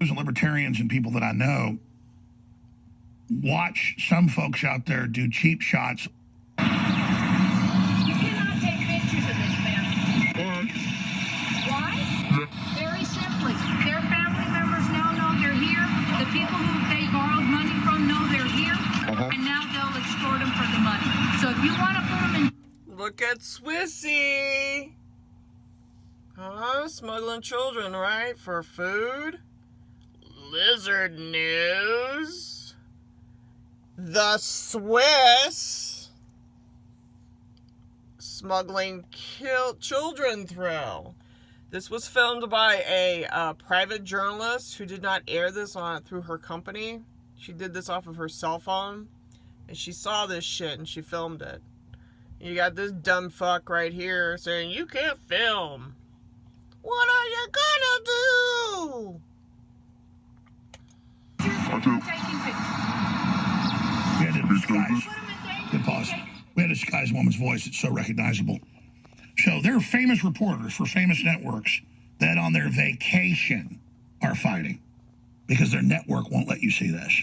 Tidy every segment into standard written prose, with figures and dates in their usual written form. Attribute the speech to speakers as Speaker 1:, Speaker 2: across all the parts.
Speaker 1: and libertarians and people that I know watch some folks out there do cheap shots.
Speaker 2: You cannot take pictures of this man. Why? Very simply. Their family members now know they're here. The people who they borrowed money from know they're here. And now they'll extort them for the money. So if you want to put them in...
Speaker 3: Look at Swissy. Smuggling children, right? For food. Lizard news. The Swiss smuggling children thrill. This was filmed by a private journalist who did not air this through her company. She did this off of her cell phone, and she saw this shit and she filmed it. You got this dumb fuck right here saying, you can't film. What are you gonna do?
Speaker 1: We had to disguise. Good pause. We had to disguise a woman's voice. It's so recognizable. So there are famous reporters for famous networks that on their vacation are fighting because their network won't let you see this.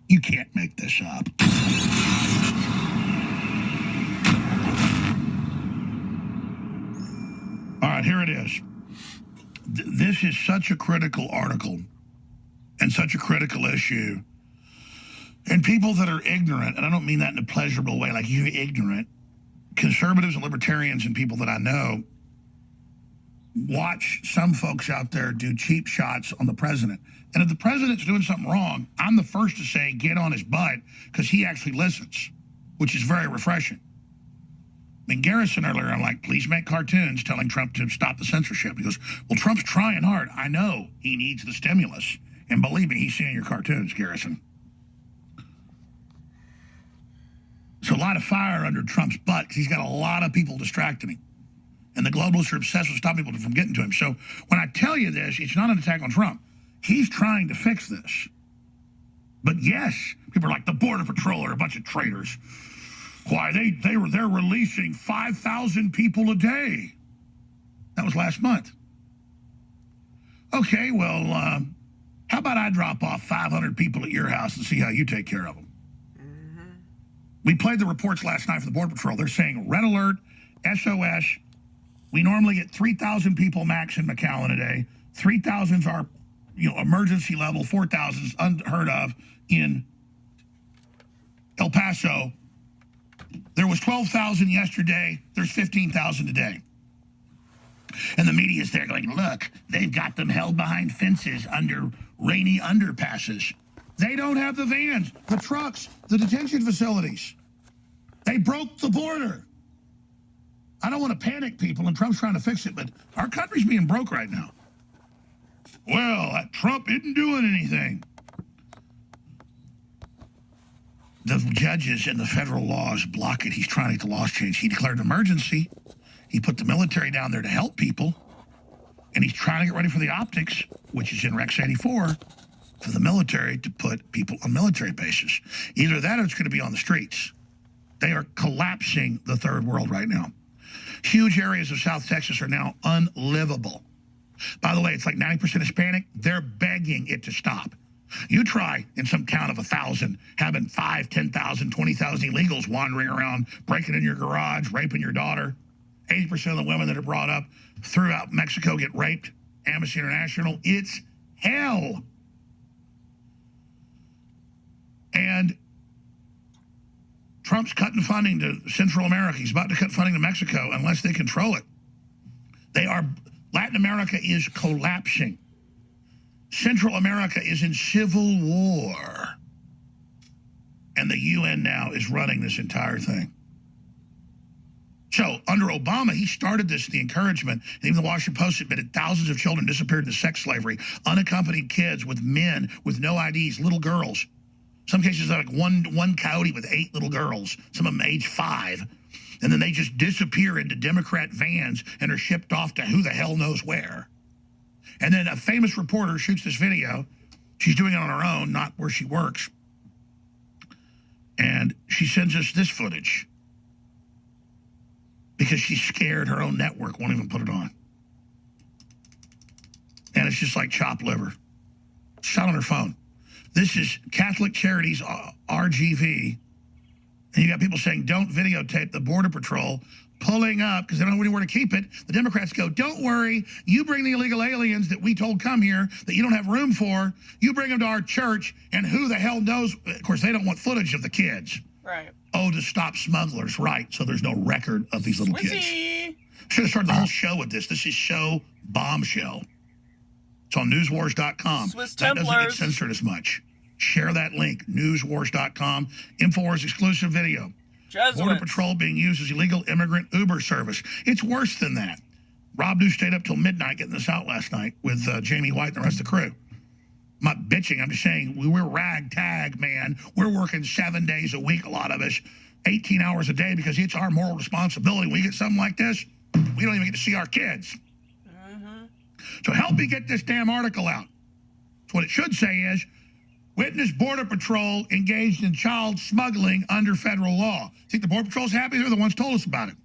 Speaker 1: You can't make this up. All right, here it is. This is such a critical article and such a critical issue. And people that are ignorant, and I don't mean that in a pleasurable way, like you're ignorant, conservatives and libertarians and people that I know watch some folks out there do cheap shots on the president. And if the president's doing something wrong, I'm the first to say get on his butt because he actually listens, which is very refreshing. I mean, Garrison earlier, I'm like, please make cartoons telling Trump to stop the censorship. He goes, well, Trump's trying hard. I know he needs the stimulus. And believe me, he's seeing your cartoons, Garrison. So a lot of fire under Trump's butt because he's got a lot of people distracting him. And the globalists are obsessed with stopping people from getting to him. So when I tell you this, it's not an attack on Trump. He's trying to fix this. But yes, people are like, the Border Patrol are a bunch of traitors. Why, they're releasing 5,000 people a day. That was last month. Okay, well, how about I drop off 500 people at your house and see how you take care of them? We played the reports last night for the Border Patrol. They're saying red alert, SOS. We normally get 3,000 people max in McAllen a day. 3,000's our emergency level. 4,000's unheard of in El Paso. There was 12,000 yesterday. There's 15,000 today. And the media's there going, look, they've got them held behind fences under rainy underpasses. They don't have the vans, the trucks, the detention facilities. They broke the border. I don't want to panic people, and Trump's trying to fix it, but our country's being broke right now. Well, Trump isn't doing anything. The judges and the federal laws block it. He's trying to get the laws changed. He declared an emergency. He put the military down there to help people, and he's trying to get ready for the optics, which is in Rex 84, for the military to put people on military bases. Either that or it's going to be on the streets. They are collapsing the third world right now. Huge areas of South Texas are now unlivable. By the way, it's like 90% Hispanic. They're begging it to stop. You try in some town of 1,000 having 5, 10,000, 20,000 illegals wandering around, breaking in your garage, raping your daughter. 80% of the women that are brought up throughout Mexico get raped. Amnesty International. It's hell. And Trump's cutting funding to Central America. He's about to cut funding to Mexico unless they control it. Latin America is collapsing. Central America is in civil war. And the UN now is running this entire thing. So under Obama, he started this, the encouragement, and even the Washington Post admitted thousands of children disappeared into sex slavery, unaccompanied kids with men with no IDs, little girls. Some cases like one coyote with 8 little girls, some of them age 5. And then they just disappear into Democrat vans and are shipped off to who the hell knows where. And then a famous reporter shoots this video. She's doing it on her own, not where she works. And she sends us this footage because she's scared her own network won't even put it on. And it's just like chopped liver. Shot on her phone. This is Catholic Charities RGV. And you got people saying, don't videotape the Border Patrol pulling up because they don't know anywhere to keep it. The Democrats go, don't worry. You bring the illegal aliens that we told come here that you don't have room for. You bring them to our church, and who the hell knows? Of course, they don't want footage of the kids.
Speaker 3: Right.
Speaker 1: Oh, to stop smugglers. Right. So there's no record of these little kids. Should have started the whole show with this. This is show bombshell. It's on newswars.com.
Speaker 3: Swiss
Speaker 1: that
Speaker 3: Templars.
Speaker 1: doesn't get censored as much. Share that link, newswars.com. InfoWars exclusive video.
Speaker 3: Jesuits.
Speaker 1: Border Patrol being used as illegal immigrant Uber service. It's worse than that. Rob New stayed up till midnight getting this out last night with Jamie White and the rest of the crew. I'm not bitching. I'm just saying we're ragtag, man. We're working 7 days a week, a lot of us, 18 hours a day because it's our moral responsibility. When we get something like this, we don't even get to see our kids. So help me get this damn article out. So what it should say is, witness Border Patrol engaged in child smuggling under federal law. Think the Border Patrol's happy? They're the ones who told us about it.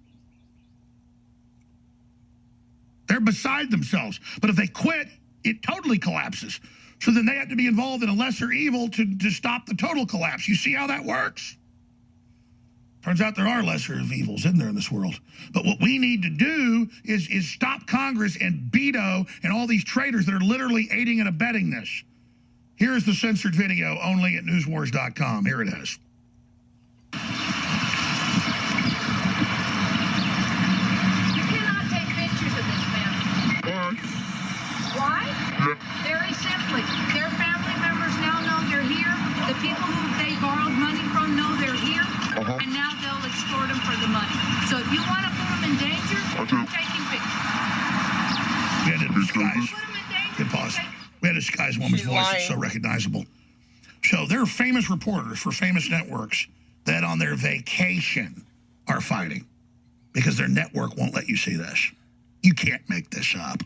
Speaker 1: They're beside themselves. But if they quit, it totally collapses. So then they have to be involved in a lesser evil to stop the total collapse. You see how that works? Turns out there are lesser of evils in there in this world. But what we need to do is stop Congress and Beto and all these traitors that are literally aiding and abetting this. Here's the censored video only at newswars.com. Here it is.
Speaker 2: You cannot take pictures of this family. Why? Very simply. Their family members now know they're here. The people who they borrowed money from know they're here. And now they'll extort them for the money. So if you want to put them in danger, you're taking pictures.
Speaker 1: We had to disguise.
Speaker 2: Put them in danger.
Speaker 1: Good pause. We had to disguise a woman's
Speaker 3: She's
Speaker 1: voice.
Speaker 3: lying.
Speaker 1: It's so recognizable. So there are famous reporters for famous networks that on their vacation are fighting because their network won't let you see this. You can't make this up.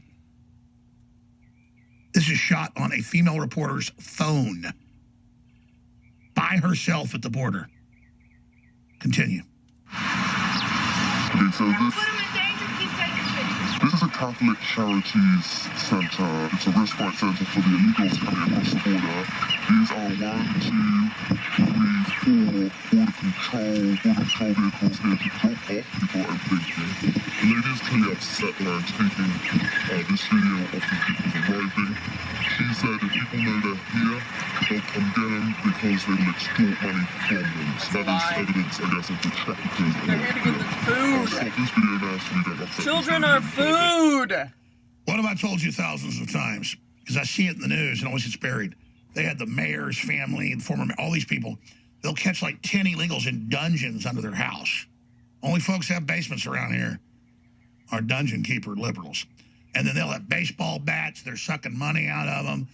Speaker 1: This is shot on a female reporter's phone by herself at the border. Continue.
Speaker 4: Okay, so
Speaker 2: Put them in danger, keep taking pictures.
Speaker 4: this is a Catholic Charities Center. It's a respite center for the illegals coming across the border. These are 1, 2, 3, 4 border patrol vehicles here to drop off people and take them. The lady is clearly upset when I'm taking this video of the people arriving. She said if people know they're here, they'll come get them because they will extort money from them. So that is evidence, I guess, of the traffickers.
Speaker 3: They're here to get the food.
Speaker 4: Stop this video now so we don't upset
Speaker 3: Children
Speaker 4: these
Speaker 3: are
Speaker 4: people.
Speaker 3: food.
Speaker 1: What have I told you thousands of times? Because I see it in the news and always gets buried. They had the mayor's family and former, all these people. They'll catch like 10 illegals in dungeons under their house. Only folks who have basements around here are dungeon keeper liberals. And then they'll have baseball bats. They're sucking money out of them.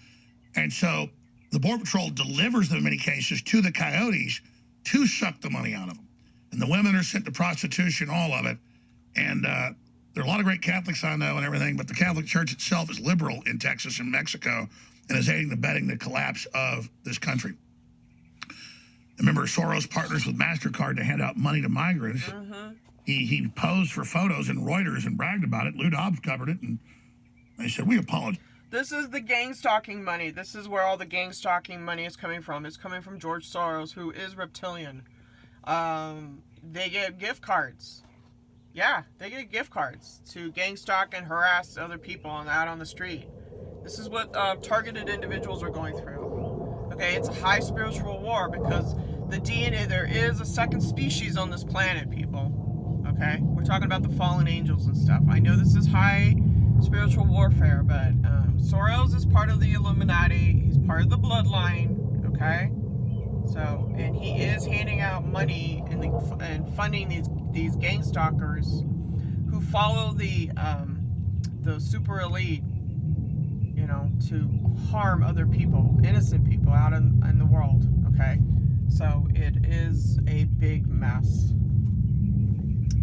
Speaker 1: And so the Border Patrol delivers them in many cases to the coyotes to suck the money out of them. And the women are sent to prostitution, all of it. And there are a lot of great Catholics I know and everything, but the Catholic Church itself is liberal in Texas and Mexico and is aiding and abetting the collapse of this country. Remember, Soros partners with MasterCard to hand out money to migrants. He posed for photos in Reuters and bragged about it. Lou Dobbs covered it, and they said, we apologize.
Speaker 3: This is the gang stalking money. This is where all the gang stalking money is coming from. It's coming from George Soros, who is reptilian. They get gift cards. Yeah, they get gift cards to gang stalk and harass other people out on the street. This is what targeted individuals are going through. Okay, it's a high spiritual war because the DNA, there is a second species on this planet, people. Okay, we're talking about the fallen angels and stuff. I know this is high spiritual warfare, but Soros is part of the Illuminati. He's part of the bloodline. Okay, so and he is handing out money and funding these gang stalkers who follow the super elite, you know, to harm other people, innocent people out in the world. Okay, so it is a big mess.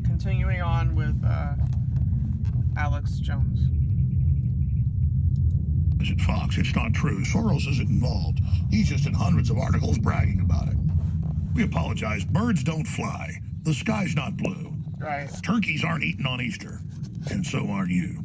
Speaker 3: Continuing on with Alex Jones.
Speaker 1: Is it Fox? It's not true. Soros isn't involved. He's just in hundreds of articles bragging about it. We apologize. Birds don't fly. The sky's not blue.
Speaker 3: Right.
Speaker 1: Turkeys aren't eaten on Easter. And so aren't you.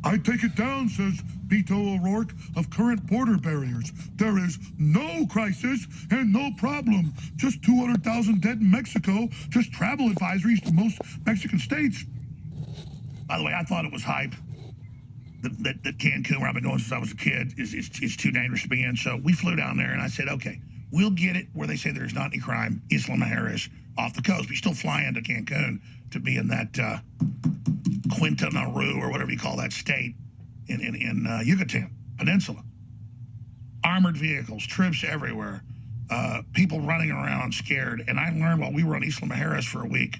Speaker 1: I take it down, says Beto O'Rourke of current border barriers. There is no crisis and no problem. Just 200,000 dead in Mexico. Just travel advisories to most Mexican states. By the way, I thought it was hype. That Cancun, where I've been going since I was a kid, is too dangerous to be in. So we flew down there, and I said, okay, we'll get it where they say there's not any crime. Isla Mujeres off the coast. We still fly into Cancun to be in that Quintana Roo, or whatever you call that state in Yucatan Peninsula. Armored vehicles, troops everywhere, people running around scared. And I learned while we were on Isla Mujeres for a week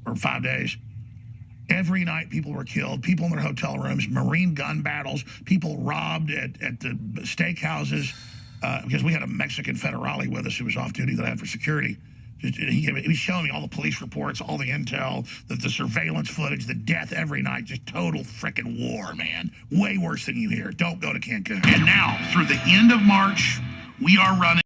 Speaker 1: or 5 days, every night people were killed, people in their hotel rooms, Marine gun battles, people robbed at the steakhouses, because we had a Mexican federale with us who was off duty that I had for security. He was showing me all the police reports, all the intel, the surveillance footage, the death every night. Just total frickin' war, man. Way worse than you hear. Don't go to Cancun. And now, through the end of March, we are running